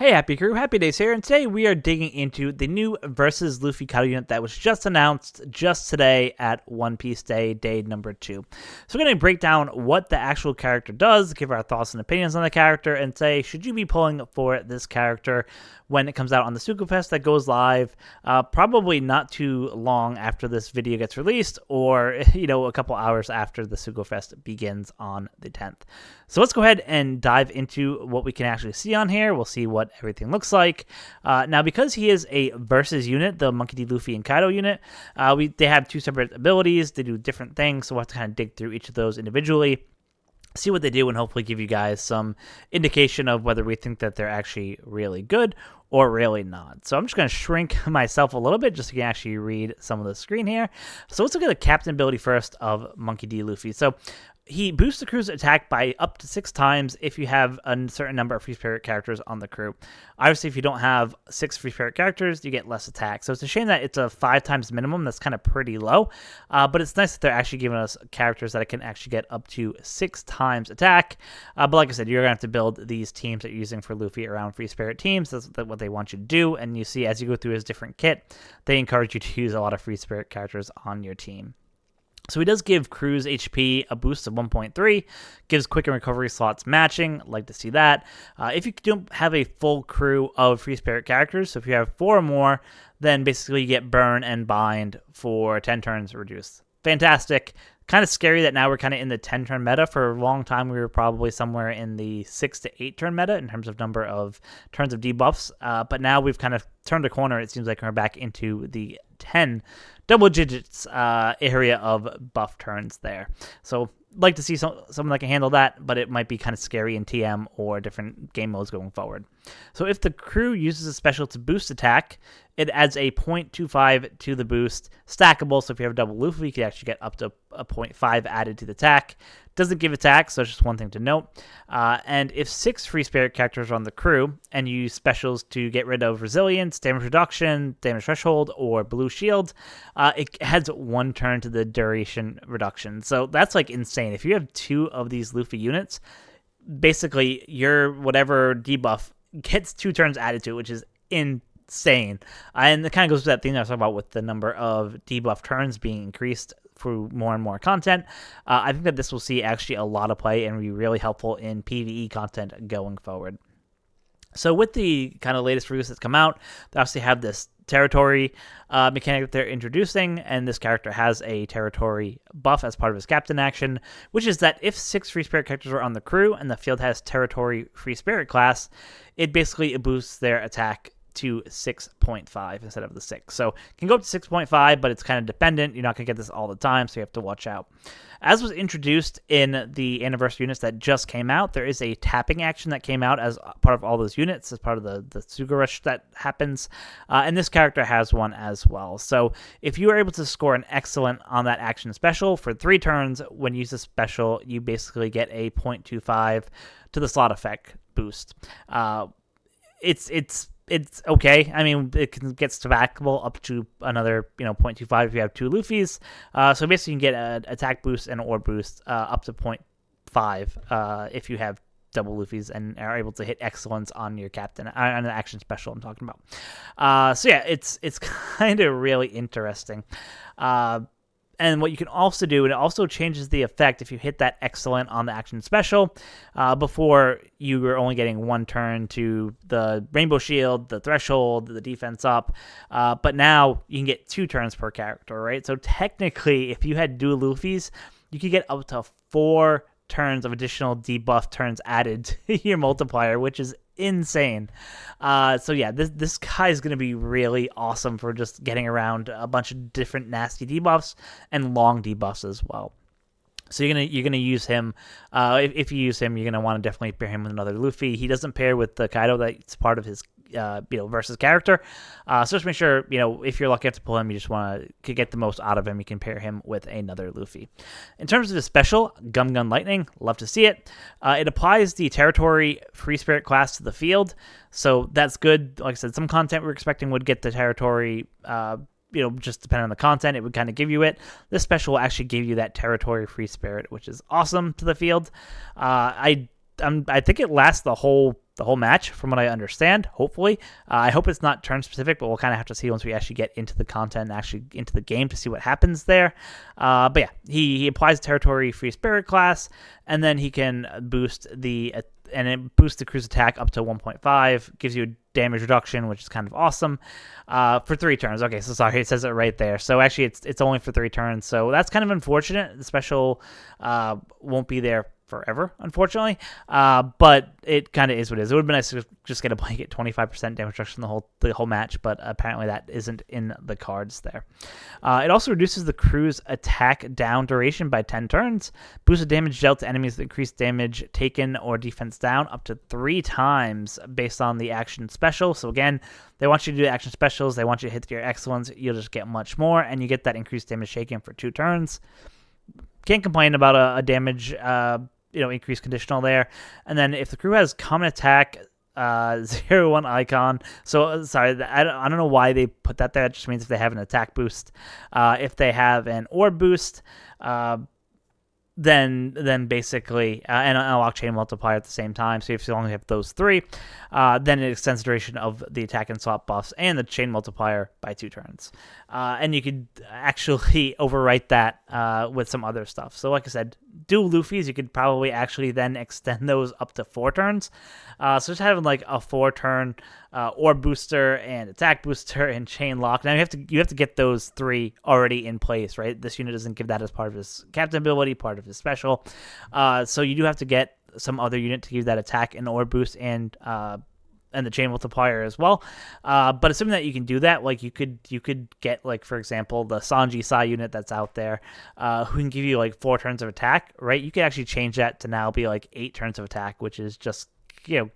Hey Happy Crew, HappiDaze here, and today we are digging into the new versus Luffy Kaido unit that was just announced just today at One Piece Day, day number 2. So we're going to break down what the actual character does, give our thoughts and opinions on the character, and say, should you be pulling for this character when it comes out on the Suku Fest that goes live, probably not too long after this video gets released, or, a couple hours after the Suku Fest begins on the 10th. So let's go ahead and dive into what we can actually see on here. We'll see what everything looks like. Now, because he is a versus unit, the Monkey D. Luffy and Kaido unit, they have two separate abilities. They do different things, so we'll have to kind of dig through each of those individually, see what they do, and hopefully give you guys some indication of whether we think that they're actually really good or really not. So I'm just going to shrink myself a little bit just so you can actually read some of the screen here. So let's look at the captain ability first of Monkey D. Luffy. So he boosts the crew's attack by up to 6 times if you have a certain number of free spirit characters on the crew. Obviously, if you don't have 6 free spirit characters, you get less attack. So it's a shame that it's a 5 times minimum. That's kind of pretty low. But it's nice that they're actually giving us characters that can actually get up to 6 times attack. But like I said, you're going to have to build these teams that you're using for Luffy around free spirit teams. That's what they want you to do. And you see, as you go through his different kit, they encourage you to use a lot of free spirit characters on your team. So he does give crew's HP a boost of 1.3, gives quick and recovery slots matching. Like to see that. If you don't have a full crew of free spirit characters, so if you have 4 or more, then basically you get burn and bind for 10 turns reduced. Fantastic. Kind of scary that now we're kind of in the 10-turn meta. For a long time, we were probably somewhere in the 6 to 8-turn meta in terms of number of turns of debuffs. But now we've kind of turned a corner. It seems like we're back into the 10 double digits area of buff turns there. So like to see someone that can handle that, but it might be kind of scary in TM or different game modes going forward. So if the crew uses a special to boost attack, it adds a 0.25 to the boost, stackable, so if you have a double Luffy, you can actually get up to a 0.5 added to the attack. Doesn't give attack, so it's just one thing to note. And if 6 free spirit characters are on the crew, and you use specials to get rid of resilience, damage reduction, damage threshold, or blue shield, it adds 1 turn to the duration reduction. So that's like insane. If you have 2 of these Luffy units, basically your whatever debuff gets 2 turns added to it, which is insane. And it kind of goes to that thing I was talking about with the number of debuff turns being increased through more and more content. I think that this will see actually a lot of play and be really helpful in PvE content going forward. So with the kind of latest release that's come out, they obviously have this territory mechanic that they're introducing, and this character has a territory buff as part of his captain action, which is that if 6 free spirit characters are on the crew and the field has territory free spirit class, it basically boosts their attack to 6.5 instead of the 6. So it can go up to 6.5, but it's kind of dependent. You're not going to get this all the time, so you have to watch out. As was introduced in the anniversary units that just came out, there is a tapping action that came out as part of all those units, as part of the Sugar Rush that happens, and this character has one as well. So if you are able to score an excellent on that action special for 3 turns, when you use a special, you basically get a 0.25 to the slot effect boost. It's okay. I mean, it can get stackable up to another, 0.25 if you have 2 Luffys. So basically, you can get an attack boost and an orb boost up to 0.5 if you have double Luffys and are able to hit excellence on your captain, on the action special I'm talking about. So yeah, it's kind of really interesting. And what you can also do, and it also changes the effect if you hit that excellent on the action special. Before, you were only getting 1 turn to the Rainbow Shield, the Threshold, the defense up. But now you can get 2 turns per character, right? So technically, if you had dual Luffys, you could get up to 4 turns of additional debuff turns added to your multiplier, which is insane. So yeah, this guy is going to be really awesome for just getting around a bunch of different nasty debuffs and long debuffs as well. So you're gonna use him. If you use him, you're gonna want to definitely pair him with another Luffy. He doesn't pair with the Kaido that's part of his versus character. So just make sure if you're lucky enough to pull him, you just want to get the most out of him. You can pair him with another Luffy. In terms of his special, Gum Gun Lightning, love to see it. It applies the territory free spirit class to the field, so that's good. Like I said, some content we're expecting would get the territory. Just depending on the content, it would kind of give you it. This special will actually give you that territory free spirit, which is awesome to the field. I think it lasts the whole the whole match, from what I understand, hopefully. I hope it's not turn-specific, but we'll kind of have to see once we actually get into the content and actually into the game to see what happens there. But yeah, he applies Territory Free Spirit class, and then he can boost and it boosts the crew's attack up to 1.5, gives you a damage reduction, which is kind of awesome, for 3 turns. Okay, so sorry, it says it right there. So actually, it's only for 3 turns, so that's kind of unfortunate. The special won't be there forever, unfortunately, but it kind of is what it is. It would have been nice to just get a blanket 25% damage reduction the whole match, but apparently that isn't in the cards there. It also reduces the crew's attack down duration by 10 turns, boosts the damage dealt to enemies with increased damage taken or defense down up to 3 times based on the action special. So again, they want you to do action specials, they want you to hit your excellence, you'll just get much more, and you get that increased damage taken for 2 turns. Can't complain about a damage increase conditional there. And then if the crew has common attack 0-1 icon, so sorry, I don't know why they put that there. It just means if they have an attack boost. If they have an orb boost, then basically, and a lock chain multiplier at the same time, so if you only have those 3, then it extends the duration of the attack and swap buffs and the chain multiplier by 2 turns. And you could actually overwrite that with some other stuff. So like I said, dual Luffy's, you could probably actually then extend those up to 4 turns. So just having like a 4-turn orb booster and attack booster and chain lock. Now you have to get those 3 already in place, right? This unit doesn't give that as part of his captain ability, part of his special. So you do have to get some other unit to give that attack and orb boost and the chain multiplier as well. But assuming that you can do that, like you could get, like, for example, the Sanji Sai unit that's out there, who can give you like 4 turns of attack, right? You could actually change that to now be like 8 turns of attack, which is just,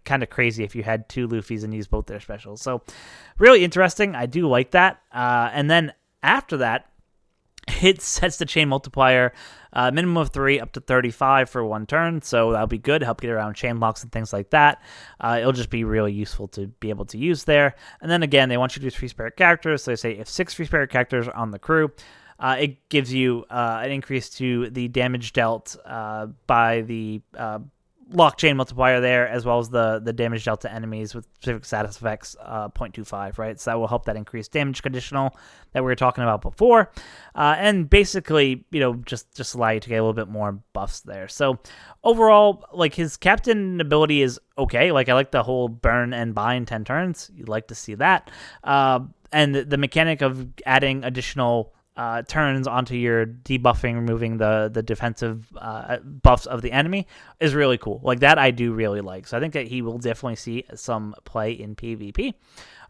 kind of crazy if you had 2 Luffy's and use both their specials. So really interesting. I do like that. And then after that, it sets the chain multiplier minimum of 3 up to 35 for 1 turn, so that'll be good. Help get around chain locks and things like that. It'll just be really useful to be able to use there. And then again, they want you to use free spirit characters, so they say if 6 free spirit characters are on the crew, it gives you an increase to the damage dealt by the lock chain multiplier there, as well as the damage dealt to enemies with specific status effects 0.25, right? So that will help that increased damage conditional that we were talking about before, and basically, just allow you to get a little bit more buffs there. So overall, like, his captain ability is okay. Like, I like the whole burn and bind 10 turns. You'd like to see that, and the mechanic of adding additional turns onto your debuffing, removing the defensive buffs of the enemy is really cool. Like, that I do really like. So I think that he will definitely see some play in PvP.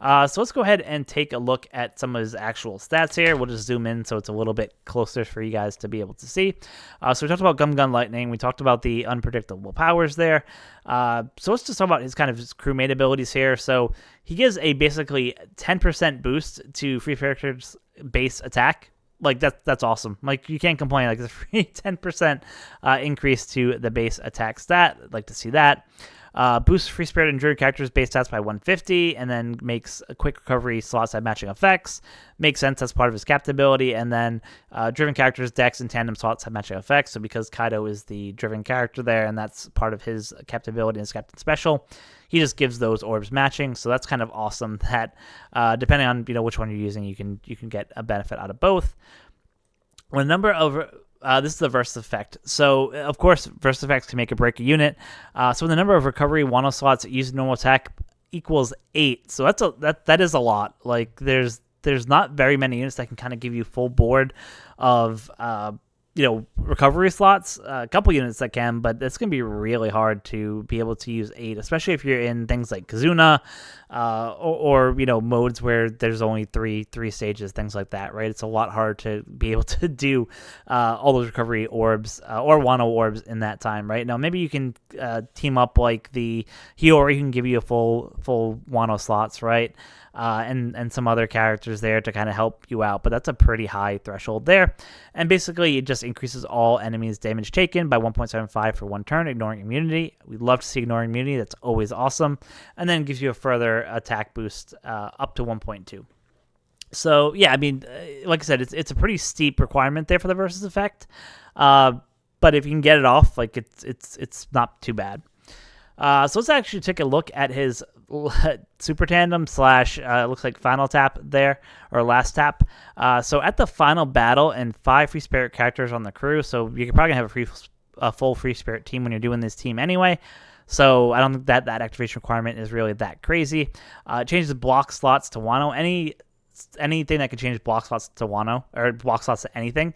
So let's go ahead and take a look at some of his actual stats here. We'll just zoom in so it's a little bit closer for you guys to be able to see. So we talked about Gum Gun Lightning. We talked about the unpredictable powers there. So let's just talk about his crewmate abilities here. So he gives a basically 10% boost to free characters' base attack. Like, that's awesome. Like, you can't complain. Like, it's a free 10% increase to the base attack stat. I'd like to see that. Boosts free spirit and druid characters base stats by 150, and then makes a quick recovery slot side matching effects. Makes sense, that's part of his captain ability. And then driven characters dex and tandem slot side matching effects. So because Kaido is the driven character there, and that's part of his captain ability and his captain special, he just gives those orbs matching. So that's kind of awesome that depending on which one you're using, you can get a benefit out of both. When a number of this is the versus effect. So, of course, versus effects can make or break a unit. So when the number of recovery Wano slots used normal attack equals 8, so that is a lot. Like, there's not very many units that can kind of give you full board of recovery slots. A couple units that can, but it's going to be really hard to be able to use 8, especially if you're in things like Kazuna, or modes where there's only three stages, things like that, right? It's a lot harder to be able to do all those recovery orbs or Wano orbs in that time, right? Now, maybe you can team up like the Hiyori, who can give you a full Wano slots, right? And some other characters there to kind of help you out, but that's a pretty high threshold there. And basically, it just increases all enemies' damage taken by 1.75 for 1 turn, ignoring immunity. We'd love to see ignoring immunity. That's always awesome. And then gives you a further attack boost up to 1.2. So yeah, I mean, like I said, it's a pretty steep requirement there for the versus effect. But if you can get it off, like, it's not too bad. So let's actually take a look at his super tandem slash looks like final tap there, or last tap. So at the final battle, and 5 free spirit characters on the crew, so you're probably gonna have a full free spirit team when you're doing this team anyway. So I don't think that activation requirement is really that crazy. It changes block slots to Wano. Anything that can change block slots to Wano, or block slots to anything,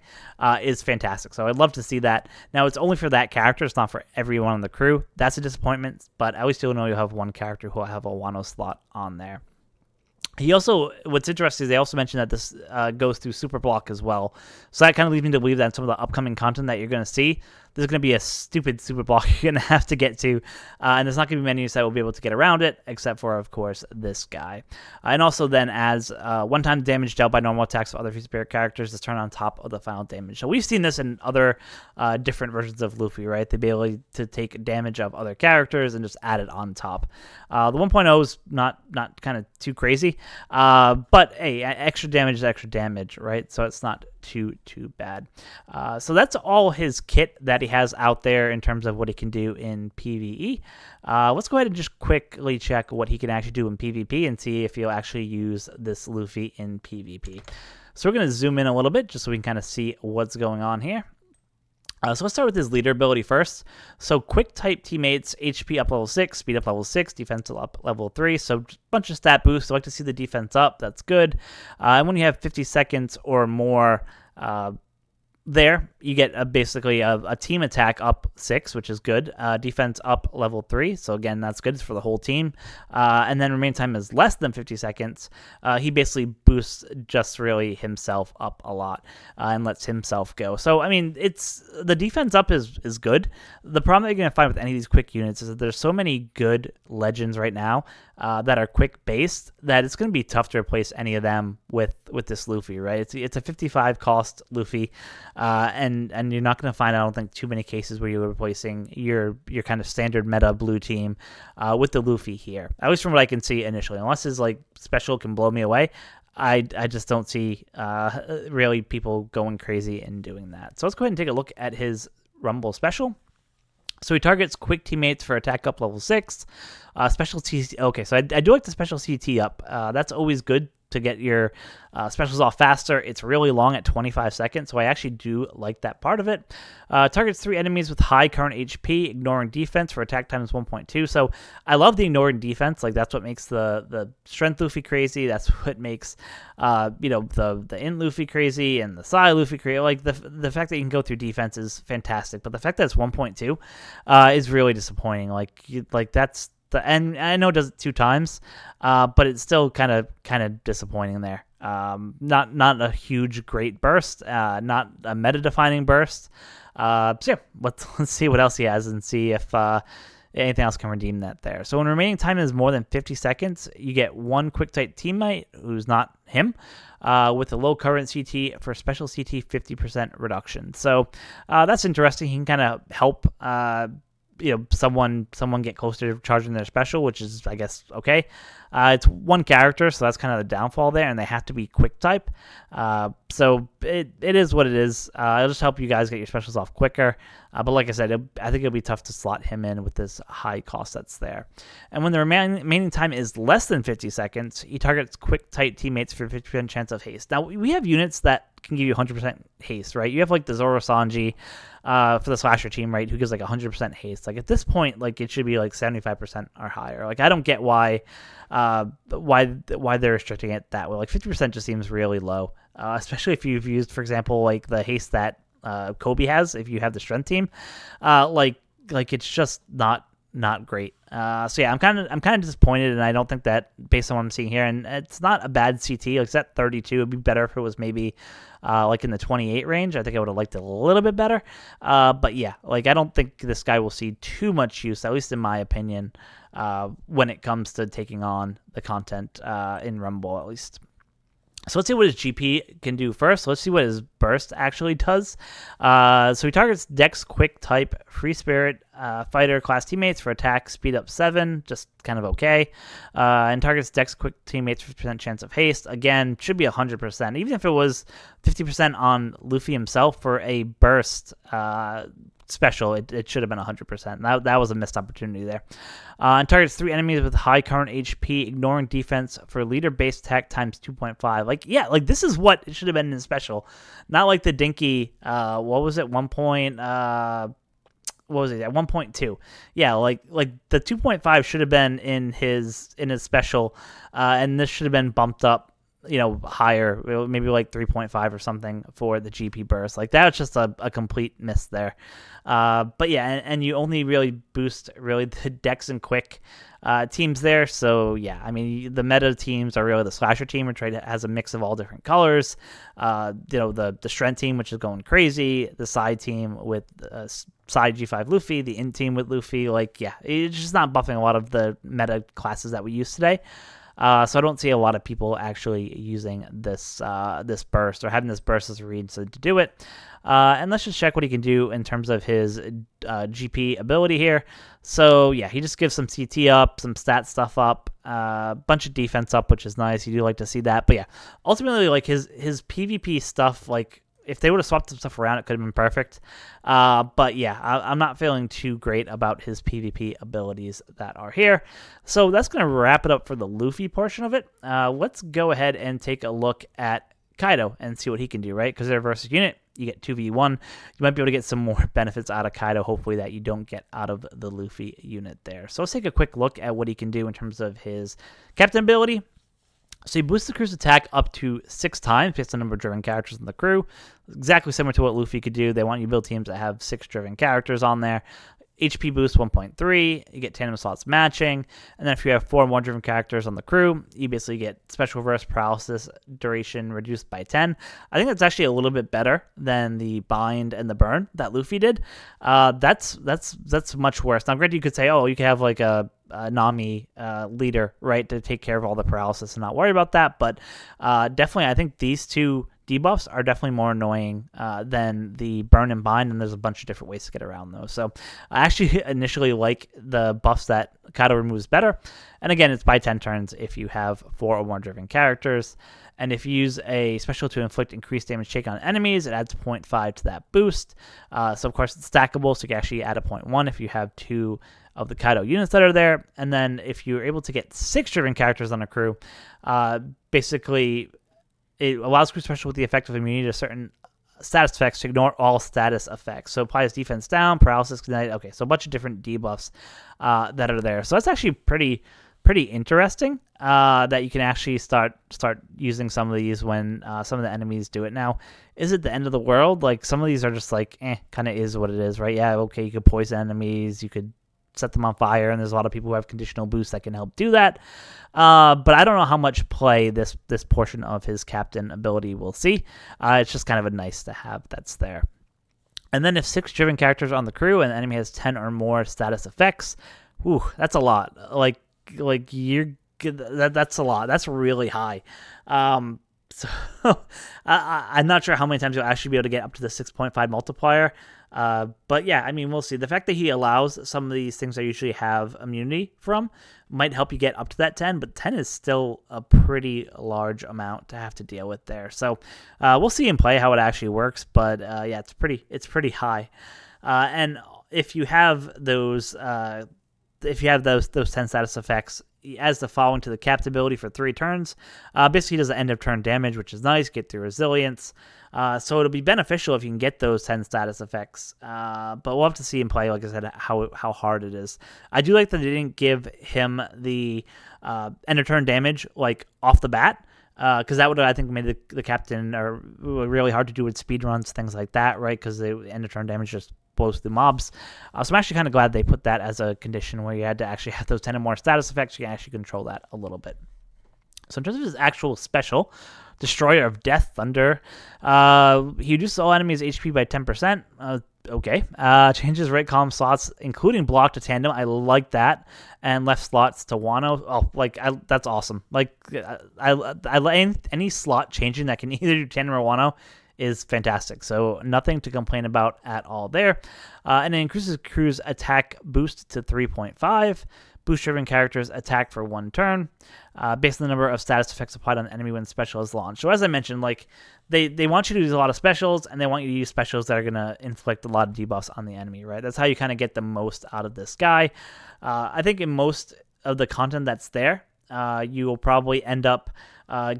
is fantastic. So I'd love to see that. Now, it's only for that character. It's not for everyone on the crew. That's a disappointment, but at least you'll know you'll have one character who will have a Wano slot on there. He also, what's interesting is they also mentioned that this goes through Super Block as well. So that kind of leads me to believe that in some of the upcoming content that you're going to see, there's going to be a stupid Super Block you're going to have to get to. And there's not going to be many that will be able to get around it, except for, of course, this guy. And also then as one-time damage dealt by normal attacks of other free spirit characters is turned on top of the final damage. So we've seen this in other different versions of Luffy, right? The ability to take damage of other characters and just add it on top. The 1.0 is not kind of too crazy. But hey, extra damage is extra damage, right? So it's not too bad. So that's all his kit that he has out there in terms of what he can do in PvE. Let's go ahead and just quickly check what he can actually do in PvP and see if he'll actually use this Luffy in PvP. So we're going to zoom in a little bit just so we can kind of see what's going on here. So let's start with his leader ability first. So quick type teammates, HP up level 6, speed up level 6, defense up level 3. So just a bunch of stat boosts. I like to see the defense up. That's good. And when you have 50 seconds or more there, you get basically a team attack up 6, which is good. Defense up level 3, so again, that's good. It's for the whole team. And then remaining time is less than 50 seconds. He basically boosts just really himself up a lot and lets himself go. So, I mean, the defense up is good. The problem that you're going to find with any of these quick units is that there's so many good legends right now that are quick based that it's going to be tough to replace any of them with this Luffy, right? It's a 55 cost Luffy, and you're not going to find, I don't think, too many cases where you're replacing your kind of standard meta blue team with the Luffy here. At least from what I can see initially, unless his like special can blow me away. I just don't see really people going crazy and doing that. So let's go ahead and take a look at his Rumble special. So he targets quick teammates for attack up level 6. Special CT. Okay, so I do like the special CT up. That's always good to get your specials off faster. It's really long at 25 seconds, so I actually do like that part of it. Targets 3 enemies with high current HP, ignoring defense for attack times 1.2. So I love the ignoring defense. Like that's what makes the strength Luffy crazy. That's what makes the int Luffy crazy and the Sai Luffy crazy. Like the fact that you can go through defense is fantastic, but the fact that it's 1.2 is really disappointing. Like that's and I know it does it 2 times, but it's still kind of disappointing there. Not a huge great burst, not a meta defining burst. So yeah, let's see what else he has and see if anything else can redeem that there. So when remaining time is more than 50 seconds, you get 1 quick type teammate who's not him, with a low current CT for special CT 50% reduction. So that's interesting. He can kind of help someone get closer to charging their special, which is, I guess, okay. It's 1 character, so that's kind of the downfall there, and they have to be quick type. So it is what it is. It'll just help you guys get your specials off quicker. But like I said, I think it'll be tough to slot him in with this high cost that's there. And when the remaining time is less than 50 seconds, he targets quick type teammates for 50% chance of haste. Now, we have units that can give you 100% haste, right? You have like the Zoro Sanji for the Slasher team, right, who gives like 100% haste. Like at this point, like it should be like 75% or higher. Like I don't get why they're restricting it that way. Like 50% just seems really low, especially if you've used, for example, like the haste that Kobe has. If you have the strength team, like it's just not great. So yeah, I'm kind of disappointed, and I don't think that, based on what I'm seeing here, and it's not a bad CT. Like it's at 32. It'd be better if it was maybe like in the 28 range. I think I would have liked it a little bit better. But yeah, like I don't think this guy will see too much use, at least in my opinion, when it comes to taking on the content in Rumble, at least. So let's see what his GP can do first. Let's see what his burst actually does. So he targets Dex Quick type Free Spirit Fighter class teammates for attack speed up 7, just kind of okay. And targets Dex Quick teammates for 50% chance of haste. Again, should be 100%. Even if it was 50% on Luffy himself for a burst, special, it should have been 100%. That was a missed opportunity there. And targets 3 enemies with high current HP, ignoring defense for leader-based attack times 2.5. Like, yeah, like this is what it should have been in special, not like the dinky. What was it? 1 point. What was it at 1.2? Yeah, like the 2.5 should have been in his special, and this should have been bumped up, higher, maybe like 3.5 or something for the GP burst. Like that was just a complete miss there. But yeah, and you only really boost the Dex and Quick teams there. So yeah, I mean the meta teams are really the Slasher team, which has a mix of all different colors. The Strength team, which is going crazy. The side team with side G5 Luffy, the in team with Luffy. Like yeah, it's just not buffing a lot of the meta classes that we use today. So I don't see a lot of people actually using this burst or having this burst as a reason to do it. And let's just check what he can do in terms of his GP ability here. So yeah, he just gives some CT up, some stat stuff up, a bunch of defense up, which is nice. You do like to see that. But yeah, ultimately like his PvP stuff, like if they would have swapped some stuff around, it could have been perfect. But yeah, I'm not feeling too great about his PvP abilities that are here. So that's going to wrap it up for the Luffy portion of it. Let's go ahead and take a look at Kaido and see what he can do, right? Because they're versus unit. You get 2v1. You might be able to get some more benefits out of Kaido, hopefully, that you don't get out of the Luffy unit there. So let's take a quick look at what he can do in terms of his captain ability. So you boost the crew's attack up to 6 times based on the number of driven characters in the crew. Exactly similar to what Luffy could do. They want you to build teams that have 6 driven characters on there. HP boost 1.3, you get tandem slots matching, and then if you have 4 more driven characters on the crew, you basically get special reverse paralysis duration reduced by 10. I think that's actually a little bit better than the bind and the burn that Luffy did. That's much worse. Now, granted, you could say, oh, you could have like a Nami leader, right, to take care of all the paralysis and not worry about that, but definitely I think these two debuffs are definitely more annoying than the burn and bind, and there's a bunch of different ways to get around those. So I actually initially like the buffs that Kaido removes better, and again, it's by 10 turns if you have 4 or more driven characters. And if you use a special to inflict increased damage taken on enemies, it adds 0.5 to that boost. So of course it's stackable, so you can actually add a 0.1 if you have 2 of the Kaido units that are there. And then if you're able to get 6 driven characters on a crew, basically it allows crew special with the effect of immunity to certain status effects to ignore all status effects. So applies defense down, paralysis, kinetic. Okay, so a bunch of different debuffs that are there. So that's actually pretty interesting that you can actually start using some of these when some of the enemies do it. Now, is it the end of the world? Like some of these are just like, kind of is what it is, right? Yeah, okay, you could poison enemies, you could set them on fire, and there's a lot of people who have conditional boosts that can help do that. But I don't know how much play this portion of his captain ability will see. It's just kind of a nice to have that's there. And then if 6 driven characters are on the crew and the enemy has 10 or more status effects, whew, that's a lot. Like that's a lot. That's really high. So I'm not sure how many times you'll actually be able to get up to the 6.5 multiplier. But yeah, I mean, we'll see. The fact that he allows some of these things I usually have immunity from might help you get up to that 10, but 10 is still a pretty large amount to have to deal with there. So we'll see in play how it actually works, but yeah, it's pretty high. And if you have those 10 status effects, as the following to the captain ability for 3 turns. Basically, he does the end of turn damage, which is nice. Get through resilience. So it'll be beneficial if you can get those 10 status effects. But we'll have to see in play, like I said, how hard it is. I do like that they didn't give him the end of turn damage like off the bat. Because that would have, I think, made the captain really hard to do with speed runs, things like that, right? Because the end of turn damage just blows through mobs. So I'm actually kind of glad they put that as a condition where you had to actually have those 10 and more status effects. You can actually control that a little bit. So in terms of his actual special, Destroyer of Death Thunder, he reduces all enemies' HP by 10%. Okay. Changes right column slots, including block to tandem. I like that. And left slots to Wano. Oh, that's awesome. Like, any slot changing that can either do tandem or Wano is fantastic. So nothing to complain about at all there. And it increases crew's attack boost to 3.5. Boost driven characters attack for 1 turn, based on the number of status effects applied on the enemy when the special is launched. So as I mentioned, like they want you to use a lot of specials, and they want you to use specials that are going to inflict a lot of debuffs on the enemy, right? That's how you kind of get the most out of this guy. I think in most of the content that's there, you will probably end up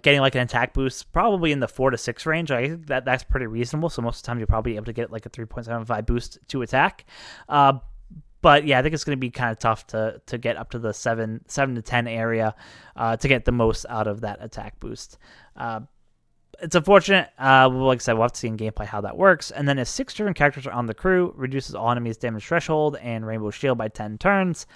getting like an attack boost probably in the 4 to 6 range. I think that's pretty reasonable. So most of the time you'll probably be able to get like a 3.75 boost to attack. But yeah, I think it's going to be kind of tough to get up to the 7 to 10 area to get the most out of that attack boost. It's unfortunate. Like I said, we'll have to see in gameplay how that works. And then if 6 driven characters are on the crew, reduces all enemies' damage threshold and Rainbow Shield by 10 turns.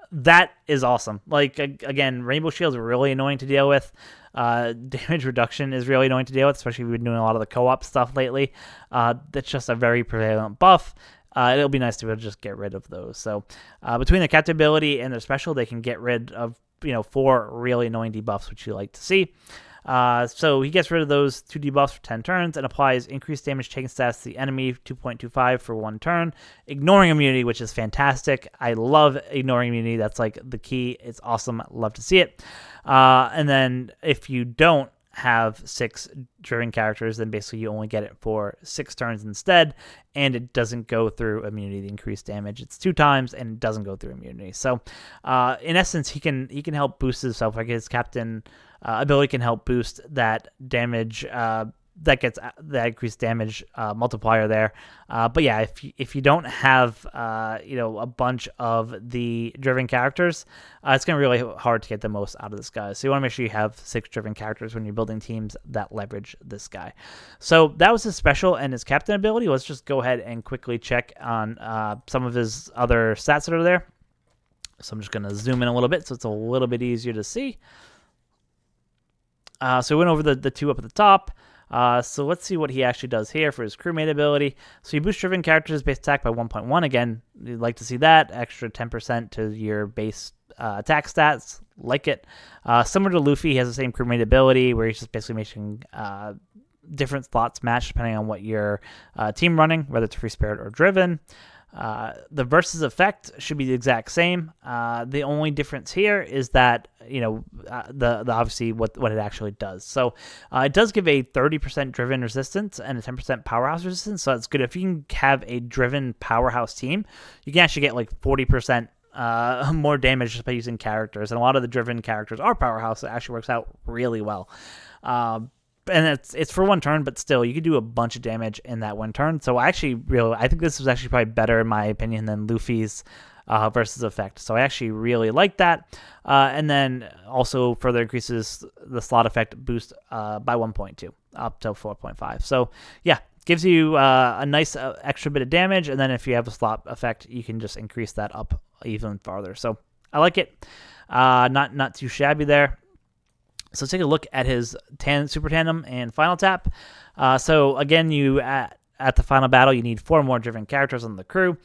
That is awesome. Like, again, Rainbow Shield is really annoying to deal with. Damage reduction is really annoying to deal with, especially if you've been doing a lot of the co-op stuff lately. That's just a very prevalent buff. It'll be nice to be able to just get rid of those. So between their captain ability and their special, they can get rid of 4 really annoying debuffs, which you like to see. So he gets rid of those 2 debuffs for 10 turns and applies increased damage taken stats to the enemy 2.25 for 1 turn, ignoring immunity, which is fantastic. I love ignoring immunity. That's like the key. It's awesome. Love to see it. And then if you don't have 6 driven characters, then basically you only get it for 6 turns instead, and it doesn't go through immunity, the increased damage. It's 2 times and it doesn't go through immunity. So in essence, he can help boost himself. Like his captain ability can help boost that damage, that gets that increased damage multiplier there. But yeah, if you don't have a bunch of the driven characters, it's gonna be really hard to get the most out of this guy. So you want to make sure you have 6 driven characters when you're building teams that leverage this guy. So that was his special and his captain ability. Let's just go ahead and quickly check on some of his other stats that are there. So I'm just gonna zoom in a little bit so it's a little bit easier to see. So we went over the 2 up at the top. So let's see what he actually does here for his crewmate ability. So you boost driven characters base attack by 1.1. Again, you'd like to see that. Extra 10% to your base attack stats. Like it. Similar to Luffy, he has the same crewmate ability where he's just basically making different slots match depending on what your team running, whether it's free spirit or driven. The versus effect should be the exact same. The only difference here is that the obviously what it actually does. So it does give a 30% driven resistance and a 10% powerhouse resistance. So that's good. If you can have a driven powerhouse team, you can actually get like 40% more damage just by using characters. And a lot of the driven characters are powerhouse. So it actually works out really well. And it's for 1 turn, but still, you could do a bunch of damage in that 1 turn. So I think this was actually probably better, in my opinion, than Luffy's versus effect. So I actually really like that. And then also further increases the slot effect boost by 1.2 up to 4.5. So yeah, gives you a nice extra bit of damage. And then if you have a slot effect, you can just increase that up even farther. So I like it. Not too shabby there. So let's take a look at his Super Tandem and Final Tap. So again, at the final battle, you need 4 more driven characters on the crew.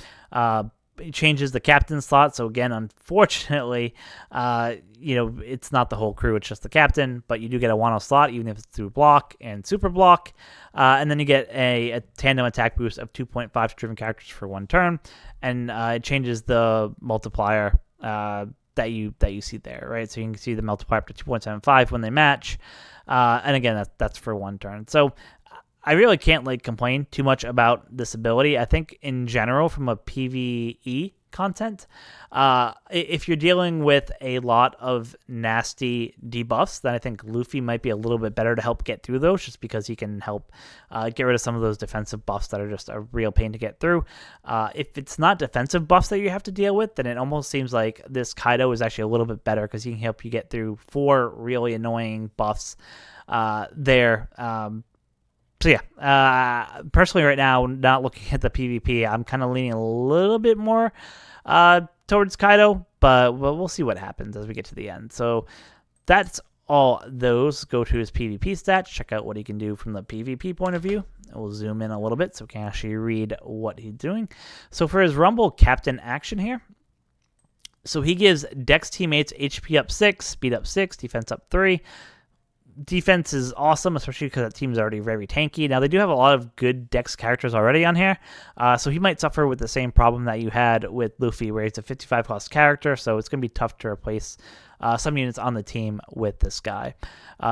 It changes the captain slot. So again, unfortunately, it's not the whole crew. It's just the captain, but you do get a Wano slot, even if it's through block and super block. And then you get a tandem attack boost of 2.5 to driven characters for 1 turn. And it changes the multiplier that you see there, right? So you can see the multiplier up to 2.75 when they match. And again, that's for 1 turn. So I really can't complain too much about this ability. I think in general, from a PVE content, if you're dealing with a lot of nasty debuffs, then I think Luffy might be a little bit better to help get through those, just because he can help get rid of some of those defensive buffs that are just a real pain to get through. If it's not defensive buffs that you have to deal with, then it almost seems like this Kaido is actually a little bit better, because he can help you get through 4 really annoying buffs there. So yeah, personally right now, not looking at the PvP, I'm kind of leaning a little bit more towards Kaido, but we'll see what happens as we get to the end. So that's all those. Go to his PvP stats, check out what he can do from the PvP point of view. We'll zoom in a little bit so we can actually read what he's doing. So for his Rumble Captain action here, so he gives Dex teammates HP up 6, speed up 6, defense up 3. Defense is awesome, especially because that team's already very tanky. Now, they do have a lot of good Dex characters already on here, so he might suffer with the same problem that you had with Luffy, where he's a 55 cost character, so it's going to be tough to replace some units on the team with this guy.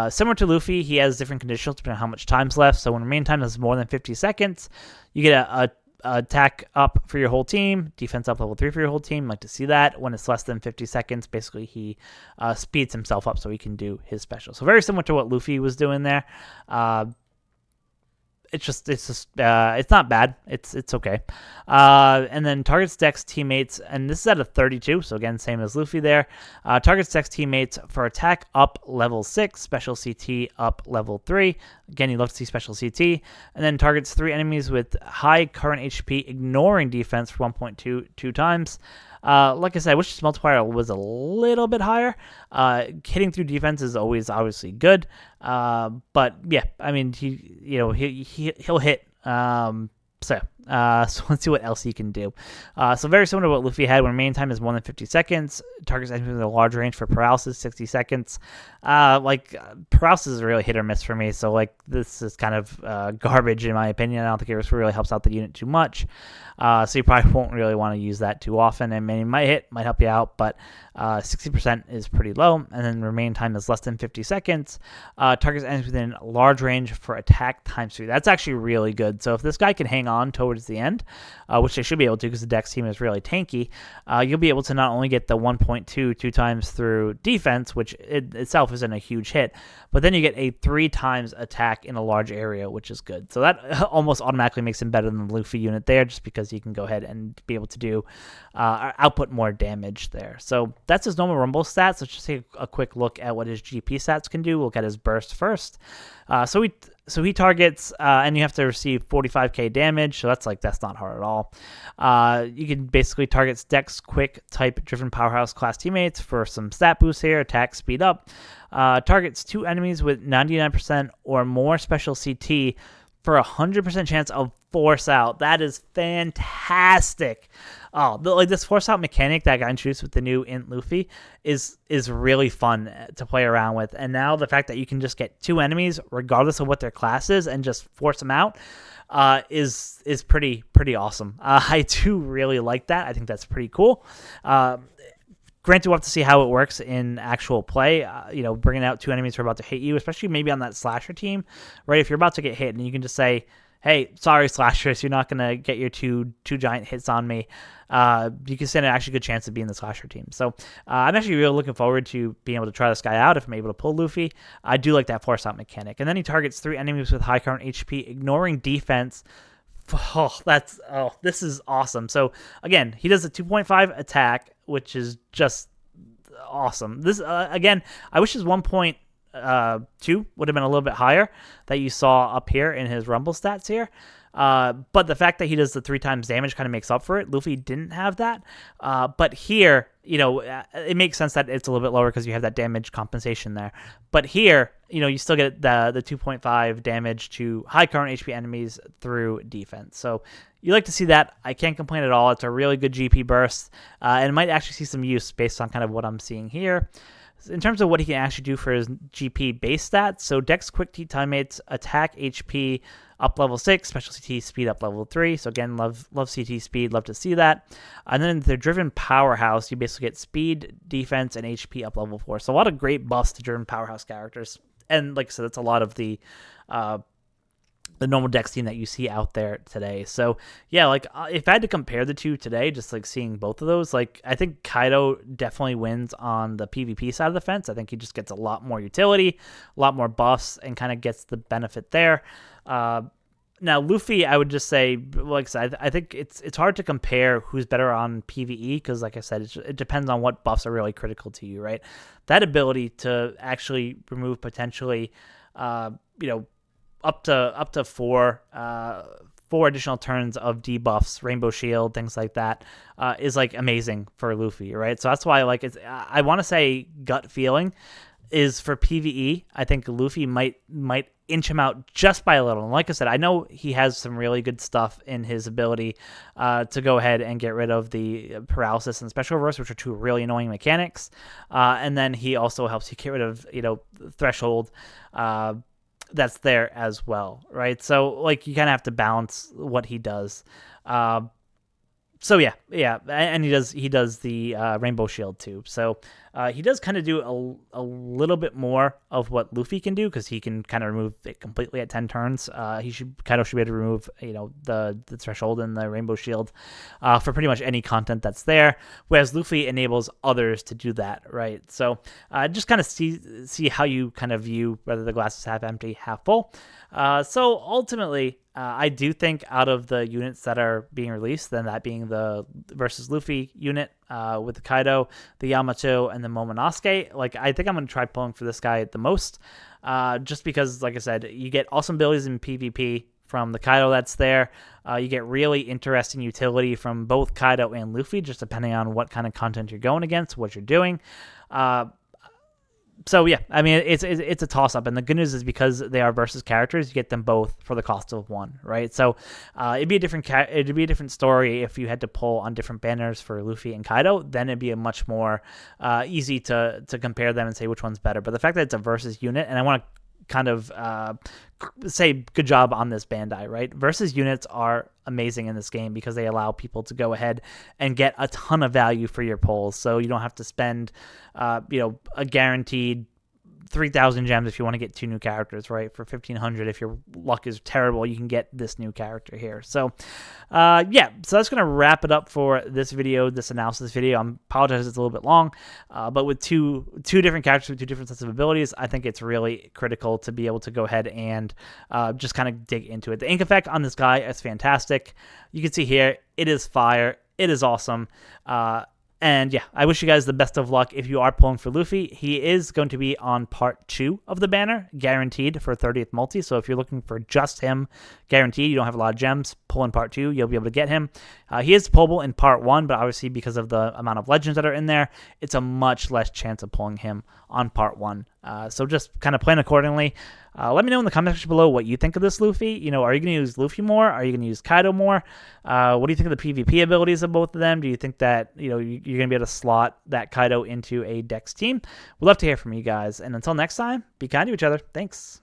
Similar to Luffy, he has different conditions depending on how much time's left, so when remaining time is more than 50 seconds, you get a attack up for your whole team, defense up level 3 for your whole team. Like to see that. When it's less than 50 seconds, basically he speeds himself up so he can do his special. So very similar to what Luffy was doing there. It's not bad. It's okay. And then targets Dex teammates, and this is at a 32, so again, same as Luffy there. Targets Dex teammates for attack up level 6, special CT up level 3. Again, you love to see special CT. And then targets 3 enemies with high current HP, ignoring defense for 1.22 times. Like I said, I wish this multiplier was a little bit higher. Hitting through defense is always obviously good. But yeah, I mean, he'll hit. So let's see what else he can do. So very similar to what Luffy had when remaining time is more than 50 seconds. Targets enemies with a large range for paralysis, 60 seconds. Paralysis is really hit or miss for me. So like this is kind of garbage in my opinion. I don't think it really helps out the unit too much. So you probably won't really want to use that too often. I mean, it might help you out, but 60% is pretty low. And then remaining time is less than 50 seconds. Targets enemies within large range for attack times 3. That's actually really good. So if this guy can hang on towards the end, which they should be able to because the Dex team is really tanky, you'll be able to not only get the 1.2 times through defense, which itself isn't a huge hit, but then you get a 3 times attack in a large area, which is good. So that almost automatically makes him better than the Luffy unit there, just because he can go ahead and be able to do output more damage there. So that's his normal Rumble stats. Let's just take a quick look at what his GP stats can do. We'll look at his burst first. So he targets, and you have to receive 45k damage, so that's not hard at all. You can basically target Dex, Quick, Type, Driven Powerhouse class teammates for some stat boosts here, attack, speed up. Targets 2 enemies with 99% or more special CT for 100% chance of force out. That is fantastic. Oh, this force out mechanic that got introduced with the new Int Luffy is really fun to play around with. And now the fact that you can just get 2 enemies regardless of what their class is and just force them out is pretty awesome. I do really like that. I think that's pretty cool. Granted, we'll have to see how it works in actual play. Bringing out 2 enemies who are about to hit you, especially maybe on that slasher team, right? If you're about to get hit and you can just say, hey, sorry, slashers, you're not going to get your two giant hits on me. You can stand an actually good chance of being the slasher team. So I'm actually really looking forward to being able to try this guy out if I'm able to pull Luffy. I do like that force out mechanic. And then he targets 3 enemies with high current HP, ignoring defense. This is awesome. So again, he does a 2.5 attack, which is just awesome. This again, I wish his 1.2 would have been a little bit higher that you saw up here in his Rumble stats here. But the fact that he does the 3 times damage kind of makes up for it. Luffy didn't have that. But here, it makes sense that it's a little bit lower because you have that damage compensation there. But here, you still get the 2.5 damage to high current HP enemies through defense. So you like to see that. I can't complain at all. It's a really good GP burst, and it might actually see some use based on kind of what I'm seeing here. In terms of what he can actually do for his GP base stats, so Dex, Quick, T teammates, attack, HP up level 6, special CT, speed up level 3. So again, love CT speed, love to see that. And then the Driven Powerhouse, you basically get speed, defense, and HP up level 4. So a lot of great buffs to Driven Powerhouse characters. And like I said, that's a lot of the normal Dex team that you see out there today. So yeah, if I had to compare the two today, just seeing both of those, I think Kaido definitely wins on the PvP side of the fence. I think he just gets a lot more utility, a lot more buffs, and kind of gets the benefit there. Now Luffy, I would just say, like I said, I think it's hard to compare who's better on PvE because, like I said, it depends on what buffs are really critical to you, right? That ability to actually remove potentially, up to 4 additional turns of debuffs, Rainbow Shield, things like that, is amazing for Luffy, right? So that's why I want to say gut feeling. is for PVE. I think Luffy might inch him out just by a little. And like I said, I know he has some really good stuff in his ability to go ahead and get rid of the paralysis and special reverse, which are two really annoying mechanics. And then he also helps you get rid of, threshold that's there as well, right? So like you kind of have to balance what he does. So yeah, and he does the Rainbow Shield too. So he does kind of do a little bit more of what Luffy can do, because he can kind of remove it completely at 10 turns. Kaido should be able to remove the threshold and the Rainbow Shield for pretty much any content that's there, whereas Luffy enables others to do that, right? So just kind of see how you kind of view whether the glass is half empty, half full. So ultimately, I do think out of the units that are being released, then that being the versus Luffy unit with the Kaido, the Yamato, and the Momonosuke, like I think I'm going to try pulling for this guy the most, just because, like I said, you get awesome abilities in PvP from the Kaido that's there. You get really interesting utility from both Kaido and Luffy, just depending on what kind of content you're going against, what you're doing. So yeah, I mean it's a toss up, and the good news is because they are versus characters, you get them both for the cost of one, right? So it'd be a different story if you had to pull on different banners for Luffy and Kaido. Then it'd be a much more easy to compare them and say which one's better. But the fact that it's a versus unit, and I want to kind of say good job on this, Bandai, right? Versus units are amazing in this game because they allow people to go ahead and get a ton of value for your pulls, so you don't have to spend a guaranteed 3,000 gems if you want to get 2 new characters, right? For 1,500, if your luck is terrible, you can get this new character here. So, yeah, so that's going to wrap it up for this video, this analysis video. I apologize it's a little bit long, but with two different characters with 2 different sets of abilities, I think it's really critical to be able to go ahead and just kind of dig into it. The ink effect on this guy is fantastic. You can see here, it is fire. It is awesome. And yeah, I wish you guys the best of luck if you are pulling for Luffy. He is going to be on part 2 of the banner, guaranteed for 30th multi. So if you're looking for just him, guaranteed, you don't have a lot of gems, pull in part 2, you'll be able to get him. He is pullable in part 1, but obviously because of the amount of legends that are in there, it's a much less chance of pulling him on part 1. So just kind of plan accordingly. Let me know in the comment section below what you think of this Luffy. Are you going to use Luffy more? Are you going to use Kaido more? What do you think of the PvP abilities of both of them? Do you think that you're going to be able to slot that Kaido into a Dex team? We'd love to hear from you guys. And until next time, be kind to each other. Thanks.